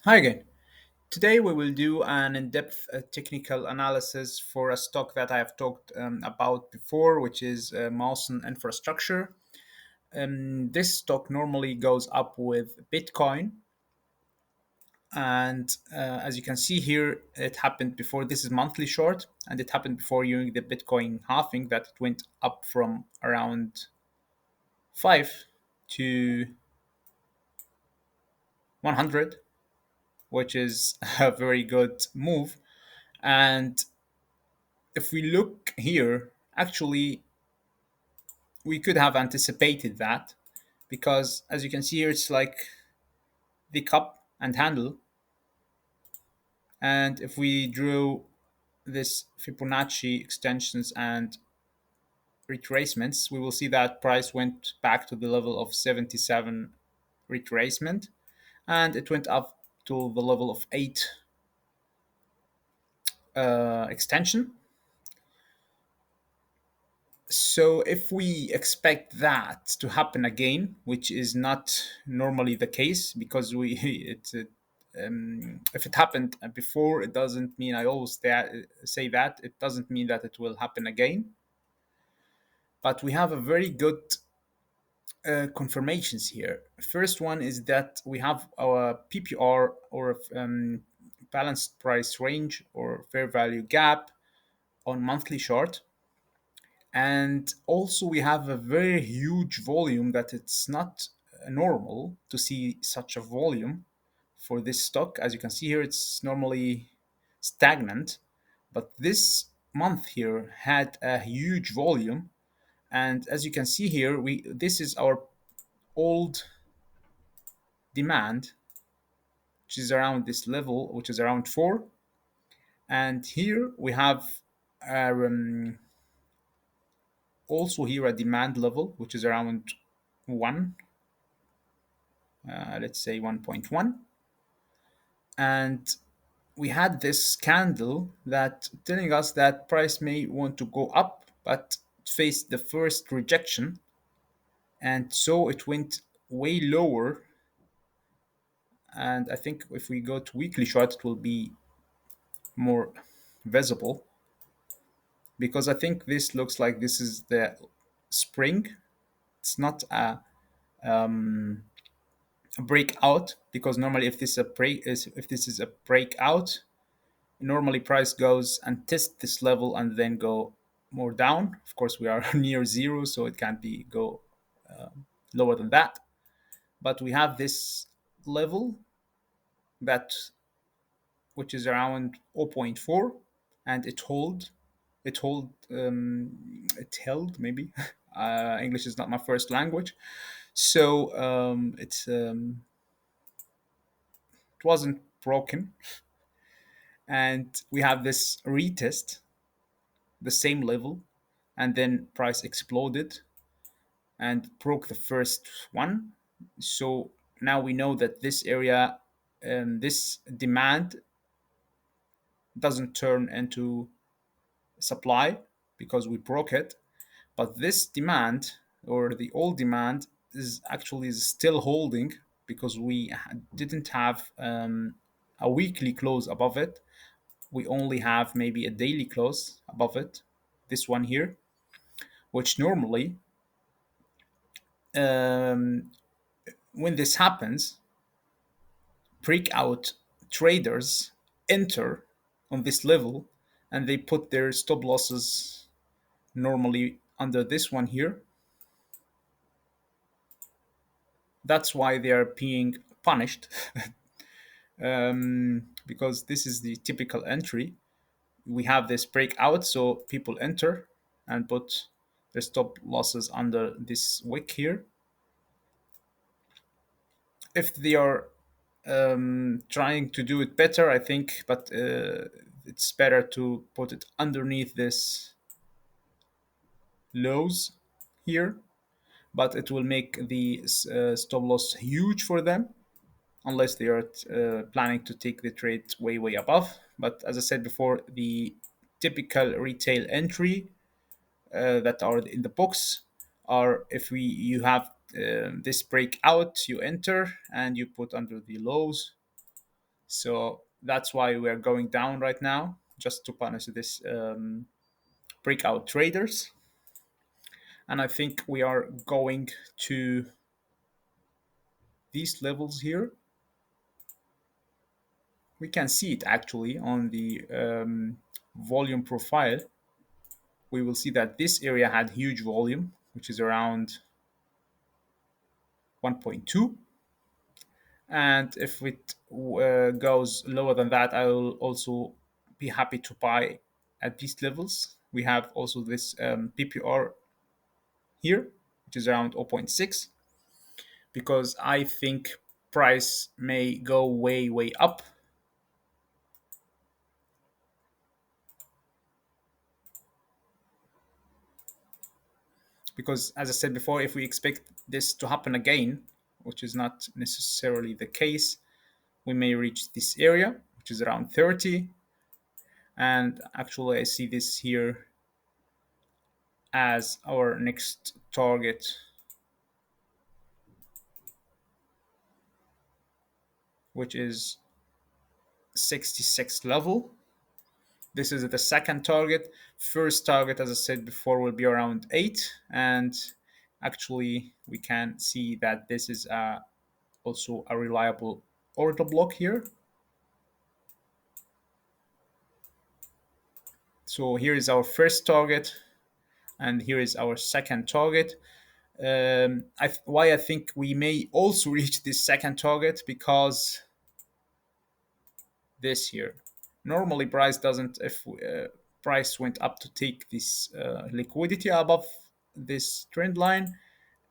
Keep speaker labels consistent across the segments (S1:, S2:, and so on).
S1: Hi again. Today we will do an in-depth technical analysis for a stock that I have talked about before, which is Mawson Infrastructure. This stock normally goes up with Bitcoin, and as you can see here, it happened before. This is monthly short, and it happened before during the Bitcoin halving that it went up from around 5 to 100, which is a very good move. And if we look here, actually, we could have anticipated that because as you can see here, it's like the cup and handle. And if we drew this Fibonacci extensions and retracements, we will see that price went back to the level of 77 retracement and it went up to the level of 8 extension. So if we expect that to happen again, which is not normally the case, because we if it happened before, it doesn't mean I always say that it doesn't mean that it will happen again. But we have a very good confirmations here. First one is that we have our PPR or balanced price range or fair value gap on monthly chart. And also we have a very huge volume that it's not normal to see such a volume for this stock. As you can see here, it's normally stagnant, but this month here had a huge volume. And as you can see here, we this is our old demand, which is around this level, which is around 4. And here we have also here a demand level, which is around 1, let's say 1.1. And we had this candle that telling us that price may want to go up, but faced the first rejection. And so it went way lower. And I think if we go to weekly chart, it will be more visible because I think this looks like this is the spring. It's not a breakout because normally if this is a breakout, normally price goes and test this level and then go more down. Of course, we are near zero, so it can't be go lower than that. But we have this level that which is around zero point 0.4, and it held maybe. English is not my first language, so it wasn't broken, and we have this retest the same level, and then price exploded and broke the first one. So now we know that this area, this demand doesn't turn into supply because we broke it, but this demand or the old demand is actually still holding because we didn't have a weekly close above it. We only have maybe a daily close above it, this one here, which normally um, when this happens, breakout traders enter on this level and they put their stop losses normally under this one here. That's why they are being punished because this is the typical entry. We have this breakout, so people enter and put their stop losses under this wick here. If they are trying to do it better, I think, but it's better to put it underneath this lows here, but it will make the stop loss huge for them unless they are planning to take the trade way above. But as I said before, the typical retail entry that are in the box are if we you have this breakout, you enter and you put under the lows So that's why we're going down right now, just to punish this breakout traders. And I think we are going to these levels here. We can see it actually on the volume profile. We will see that this area had huge volume, which is around 1.2. And if it goes lower than that, I will also be happy to buy at these levels. We have also this PPR here, which is around zero point 0.6, because I think price may go way, way up. Because as I said before, if we expect this to happen again, which is not necessarily the case, we may reach this area, which is around 30. And actually, I see this here as our next target, which is 66 level. This is the second target. First target, as I said before, will be around 8. And actually, we can see that this is also a reliable order block here. So here is our first target, and here is our second target. Why I think we may also reach this second target, because this year normally price doesn't, if price went up to take this liquidity above this trend line,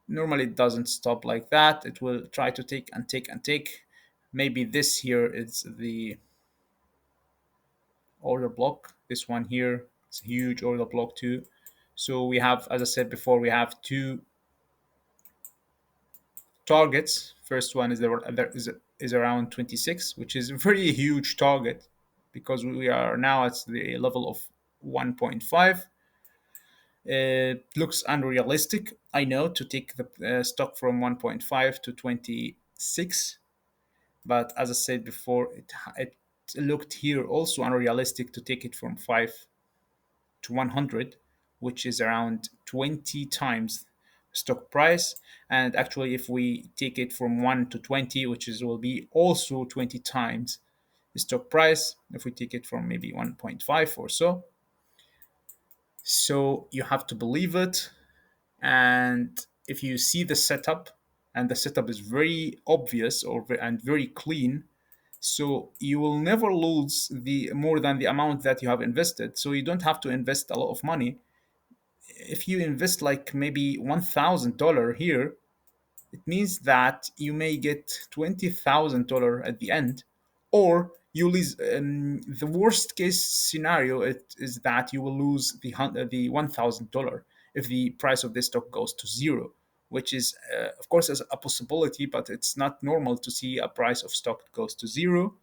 S1: normally it doesn't stop like that. It will try to take and take and take. Maybe this here is the order block. This one here, it's a huge order block too. So we have, as I said before, we have two targets. First one is around 26, which is a very huge target, because we are now at the level of 1.5. It looks unrealistic, I know, to take the stock from 1.5 to 26. But as I said before, it looked here also unrealistic to take it from 5 to 100, which is around 20 times stock price. And actually, if we take it from 1 to 20, which is will be also 20 times the stock price, if we take it from maybe 1.5 or so. So you have to believe it. And if you see the setup, and the setup is very obvious and very clean, so you will never lose the more than the amount that you have invested. So you don't have to invest a lot of money. If you invest like maybe $1,000 here, it means that you may get $20,000 at the end, or you lose. The worst case scenario is that you will lose the $1,000 if the price of this stock goes to zero, which is of course is a possibility, but it's not normal to see a price of stock that goes to zero.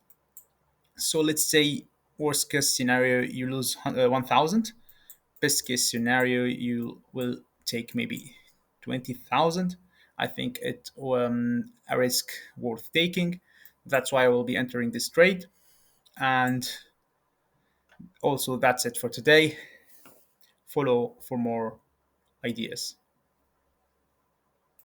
S1: So let's say worst case scenario you lose 1,000. Best case scenario you will take maybe 20,000. I think it a risk worth taking. That's why I will be entering this trade. And also, that's it for today. Follow for more ideas.